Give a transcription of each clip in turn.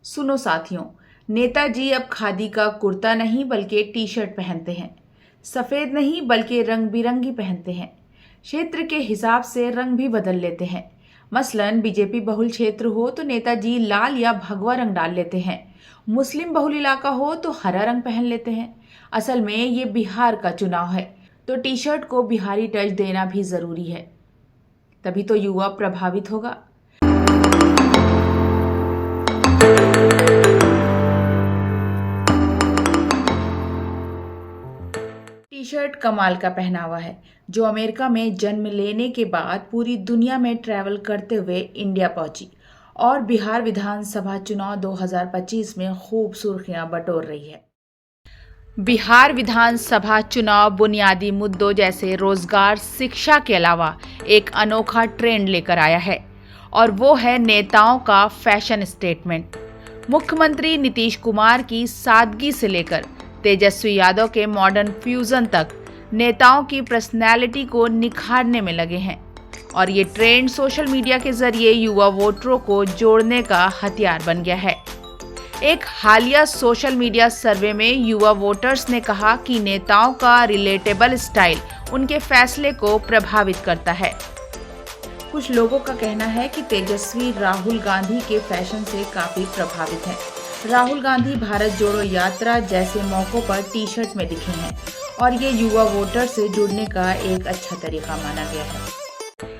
सुनो साथियों, नेताजी अब खादी का कुर्ता नहीं बल्कि टी शर्ट पहनते हैं। सफ़ेद नहीं बल्कि रंग बिरंगी पहनते हैं। क्षेत्र के हिसाब से रंग भी बदल लेते हैं। मसलन बीजेपी बहुल क्षेत्र हो तो नेताजी लाल या भगवा रंग डाल लेते हैं। मुस्लिम बहुल इलाका हो तो हरा रंग पहन लेते हैं। असल में ये बिहार का चुनाव है, तो टी शर्ट को बिहारी टच देना भी ज़रूरी है, तभी तो युवा प्रभावित होगा। टी शर्ट कमाल का पहनावा है, जो अमेरिका में जन्म लेने के बाद पूरी दुनिया में ट्रैवल करते हुए इंडिया पहुंची और बिहार विधानसभा चुनाव 2025 में खूब सुर्खियां बटोर रही है। बिहार विधानसभा चुनाव बुनियादी मुद्दों जैसे रोजगार, शिक्षा के अलावा एक अनोखा ट्रेंड लेकर आया है, और वो है नेताओं का फैशन स्टेटमेंट। मुख्यमंत्री नीतीश कुमार की सादगी से लेकर तेजस्वी यादव के मॉडर्न फ्यूजन तक नेताओं की पर्सनैलिटी को निखारने में लगे हैं, और ये ट्रेंड सोशल मीडिया के जरिए युवा वोटरों को जोड़ने का हथियार बन गया है। एक हालिया सोशल मीडिया सर्वे में युवा वोटर्स ने कहा कि नेताओं का रिलेटेबल स्टाइल उनके फैसले को प्रभावित करता है। कुछ लोगों का कहना है कि तेजस्वी राहुल गांधी के फैशन से काफी प्रभावित हैं। राहुल गांधी भारत जोड़ो यात्रा जैसे मौकों पर टी शर्ट में दिखे हैं, और ये युवा वोटर से जुड़ने का एक अच्छा तरीका माना गया है।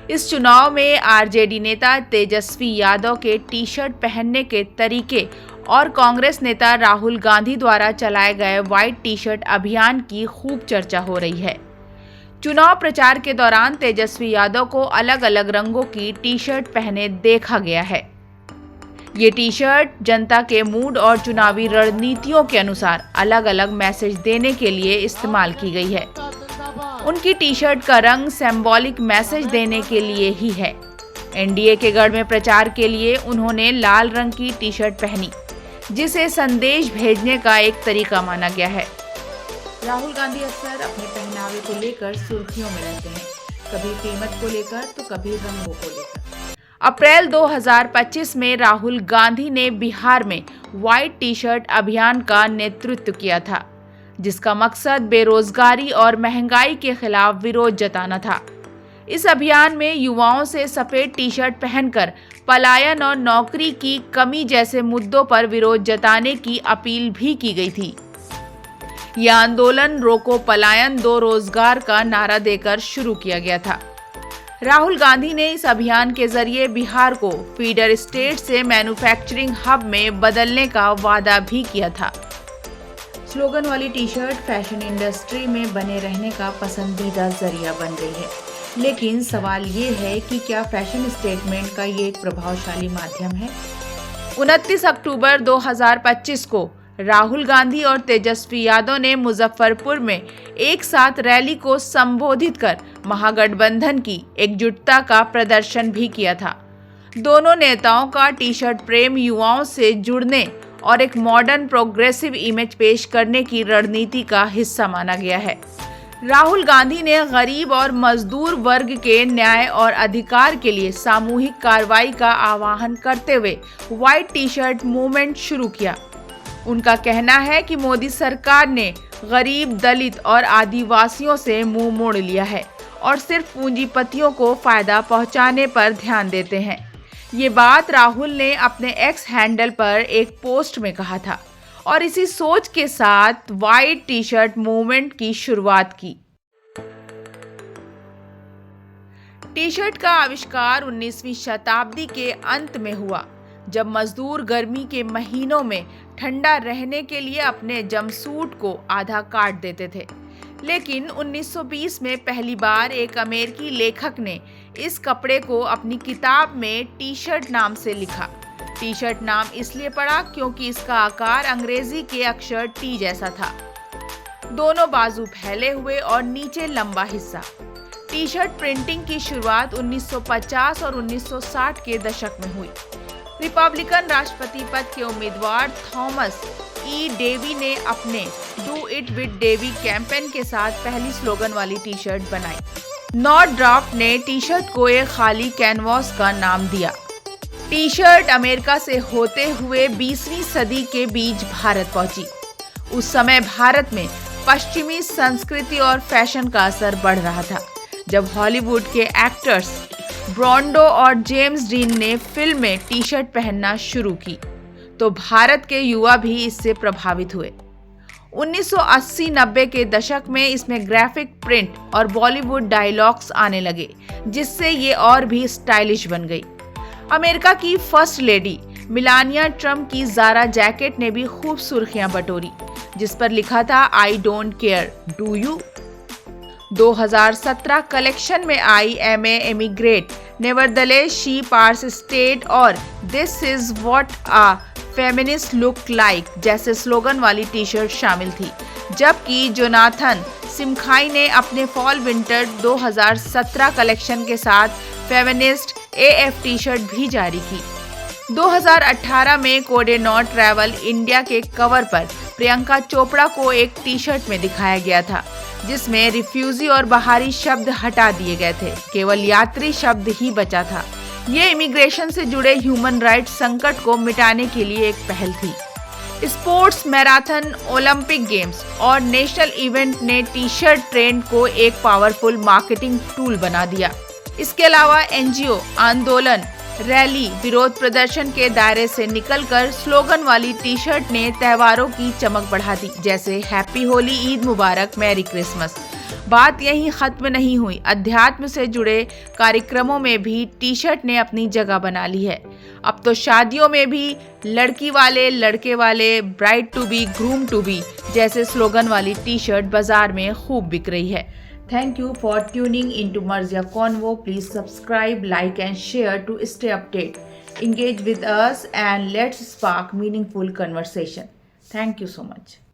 इस चुनाव में आरजेडी नेता तेजस्वी यादव के टी शर्ट पहनने के तरीके और कांग्रेस नेता राहुल गांधी द्वारा चलाए गए व्हाइट टी शर्ट अभियान की खूब चर्चा हो रही है। चुनाव प्रचार के दौरान तेजस्वी यादव को अलग अलग रंगों की टी शर्ट पहने देखा गया है। ये टी शर्ट जनता के मूड और चुनावी रणनीतियों के अनुसार अलग अलग मैसेज देने के लिए इस्तेमाल की गई है। उनकी टी शर्ट का रंग सिंबॉलिक मैसेज देने के लिए ही है। एनडीए के गढ़ में प्रचार के लिए उन्होंने लाल रंग की टी शर्ट पहनी, जिसे संदेश भेजने का एक तरीका माना गया है। राहुल गांधी अक्सर अपने पहनावे को लेकर सुर्खियों में रहते हैं, कभी कीमत को लेकर तो कभी रंगों को लेकर। अप्रैल 2025 में राहुल गांधी ने बिहार में व्हाइट टी शर्ट अभियान का नेतृत्व किया था, जिसका मकसद बेरोजगारी और महंगाई के खिलाफ विरोध जताना था। इस अभियान में युवाओं से सफेद टी शर्ट पहनकर पलायन और नौकरी की कमी जैसे मुद्दों पर विरोध जताने की अपील भी की गई थी। यह आंदोलन रोको पलायन दो रोजगार का नारा देकर शुरू किया गया था। राहुल गांधी ने इस अभियान के जरिए बिहार को फीडर स्टेट से मैन्युफैक्चरिंग हब में बदलने का वादा भी किया था। स्लोगन वाली टी शर्ट फैशन इंडस्ट्री में बने रहने का पसंदीदा जरिया बन गई है, लेकिन सवाल ये है कि क्या फैशन स्टेटमेंट का ये एक प्रभावशाली माध्यम है? 29 अक्टूबर 2025 को राहुल गांधी और तेजस्वी यादव ने मुजफ्फरपुर में एक साथ रैली को संबोधित कर महागठबंधन की एकजुटता का प्रदर्शन भी किया था। दोनों नेताओं का टी शर्ट प्रेम युवाओं से जुड़ने और एक मॉडर्न प्रोग्रेसिव इमेज पेश करने की रणनीति का हिस्सा माना गया है। राहुल गांधी ने गरीब और मजदूर वर्ग के न्याय और अधिकार के लिए सामूहिक कार्रवाई का आह्वान करते हुए व्हाइट टी शर्ट मूवमेंट शुरू किया। उनका कहना है कि मोदी सरकार ने गरीब, दलित और आदिवासियों से मुंह मोड़ लिया है और सिर्फ पूंजीपतियों को फायदा पहुंचाने पर ध्यान देते हैं। ये बात राहुल ने अपने एक्स हैंडल पर एक पोस्ट में कहा था, और इसी सोच के साथ व्हाइट टी शर्ट मूवमेंट की शुरुआत की। टी शर्ट का आविष्कार 19वीं शताब्दी के अंत में हुआ, जब मजदूर गर्मी के महीनों में ठंडा रहने के लिए अपने जमसूट को आधा काट देते थे। लेकिन 1920 में पहली बार एक अमेरिकी लेखक ने इस कपड़े को अपनी किताब में टी शर्ट नाम से लिखा। टी शर्ट नाम इसलिए पड़ा क्योंकि इसका आकार अंग्रेजी के अक्षर टी जैसा था, दोनों बाजू फैले हुए और नीचे लंबा हिस्सा। टी शर्ट प्रिंटिंग की शुरुआत 1950 और 1960 के दशक में हुई। रिपब्लिकन राष्ट्रपति पद के उम्मीदवार थॉमस ई डेवी ने अपने do it with Davy campaign के साथ पहली स्लोगन वाली टी शर्ट बनाई। नॉट ड्राफ्ट ने टी शर्ट को एक खाली कैनवास का नाम दिया। टी शर्ट अमेरिका से होते हुए 20वीं सदी के बीच भारत पहुंची। उस समय भारत में पश्चिमी संस्कृति और फैशन का असर बढ़ रहा था। जब हॉलीवुड के एक्टर्स ब्रॉन्डो और जेम्स डीन ने फिल्म में टी शर्ट पहनना शुरू की तो भारत के युवा भी इससे प्रभावित हुए। 1980-90 के दशक में इसमें ग्राफिक प्रिंट और बॉलीवुड डायलॉग्स आने लगे, जिससे ये और भी स्टाइलिश बन गई। अमेरिका की फर्स्ट लेडी मिलानिया ट्रम्प की ज़ारा जैकेट ने भी खूब सुर्खियां बटोरी, जिस पर लिखा था I don't care do you. 2017 collection में I am a emigrate, nevertheless she parse state और this is what a feminist look like जैसे स्लोगन वाली टी शर्ट शामिल थी, जबकि जोनाथन सिमखाई ने अपने फॉल विंटर 2017 कलेक्शन के साथ फेमिनिस्ट एएफ टी शर्ट भी जारी की। 2018 में कोडे नॉट ट्रैवल इंडिया के कवर पर प्रियंका चोपड़ा को एक टी शर्ट में दिखाया गया था, जिसमें रिफ्यूजी और बाहरी शब्द हटा दिए गए थे, केवल यात्री शब्द ही बचा था। ये इमिग्रेशन से जुड़े ह्यूमन राइट्स संकट को मिटाने के लिए एक पहल थी। स्पोर्ट्स, मैराथन, ओलंपिक गेम्स और नेशनल इवेंट ने टी शर्ट ट्रेंड को एक पावरफुल मार्केटिंग टूल बना दिया। इसके अलावा एनजीओ, आंदोलन, रैली, विरोध प्रदर्शन के दायरे से निकलकर स्लोगन वाली टी शर्ट ने त्योहारों की चमक बढ़ा दी, जैसे हैप्पी होली, ईद मुबारक, मैरी क्रिसमस। बात यहीं खत्म नहीं हुई। अध्यात्म से जुड़े कार्यक्रमों में भी टी शर्ट ने अपनी जगह बना ली है। अब तो शादियों में भी लड़की वाले, लड़के वाले, bride to be, groom to be जैसे स्लोगन वाली टी शर्ट बाजार में खूब बिक रही है। Thank you for tuning into Marzia Convo. Please subscribe, like and share to stay updated. Engage with us and let's spark meaningful conversation. Thank you so much.